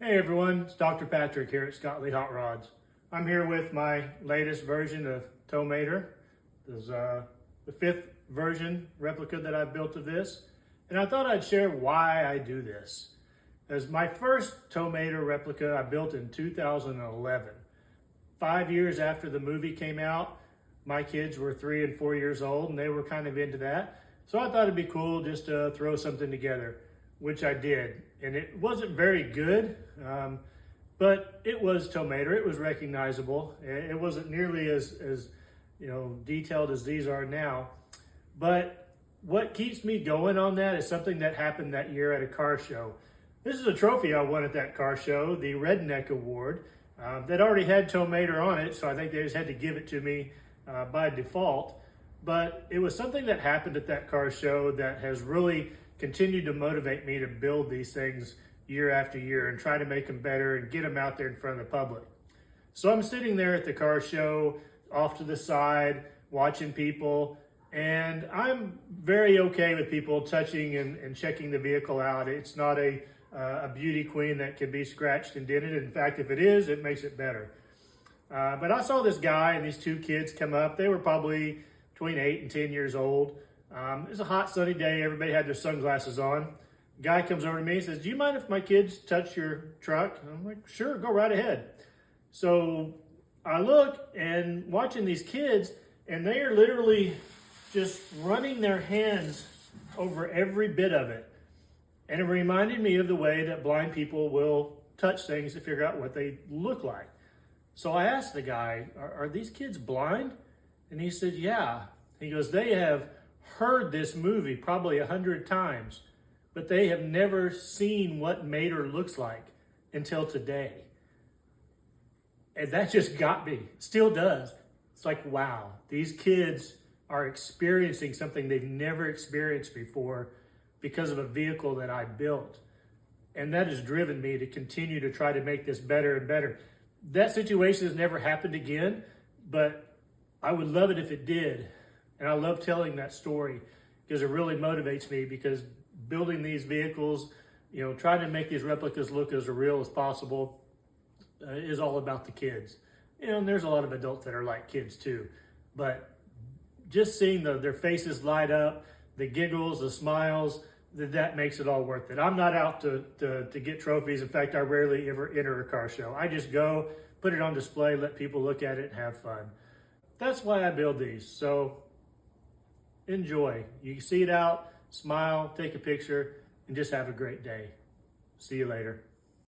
Hey everyone, it's Dr. Patrick here at Scott Lee Hot Rods. I'm here with my latest version of Towmater. This is the 5th version replica that I've built of this. And I thought I'd share why I do this. As my first Towmater replica I built in 2011. 5 years after the movie came out, my kids were 3 and 4 years old and they were kind of into that. So I thought it'd be cool just to throw something together, which I did. And it wasn't very good, but it was Towmater. It was recognizable. It wasn't nearly as detailed as these are now. But what keeps me going on that is something that happened that year at a car show. This is a trophy I won at that car show, the Redneck Award. That already had Towmater on it, so I think they just had to give it to me by default. But it was something that happened at that car show that has really continued to motivate me to build these things year after year and try to make them better and get them out there in front of the public. So I'm sitting there at the car show off to the side watching people, and I'm very okay with people touching and checking the vehicle out. It's not a beauty queen that can be scratched and dented. In fact, if it is, it makes it better. But I saw this guy and these two kids come up. They were probably between 8 and 10 years old. It was a hot sunny day. Everybody had their sunglasses on. Guy comes over to me and says, "Do you mind if my kids touch your truck?" And I'm like, "Sure, go right ahead." So I look and watching these kids, and they are literally just running their hands over every bit of it. And it reminded me of the way that blind people will touch things to figure out what they look like. So I asked the guy, are these kids blind? And he said, "Yeah." He goes, "They have heard this movie probably 100 times, but they have never seen what Mater looks like until today." And that just got me, still does. It's like, wow, these kids are experiencing something they've never experienced before because of a vehicle that I built. And that has driven me to continue to try to make this better and better. That situation has never happened again, but I would love it if it did. And I love telling that story because it really motivates me, because building these vehicles, trying to make these replicas look as real as possible is all about the kids. And there's a lot of adults that are like kids too. But just seeing their faces light up, the giggles, the smiles, that makes it all worth it. I'm not out to get trophies. In fact, I rarely ever enter a car show. I just go, put it on display, let people look at it and have fun. That's why I build these. So enjoy. You see it out, smile, take a picture, and just have a great day. See you later.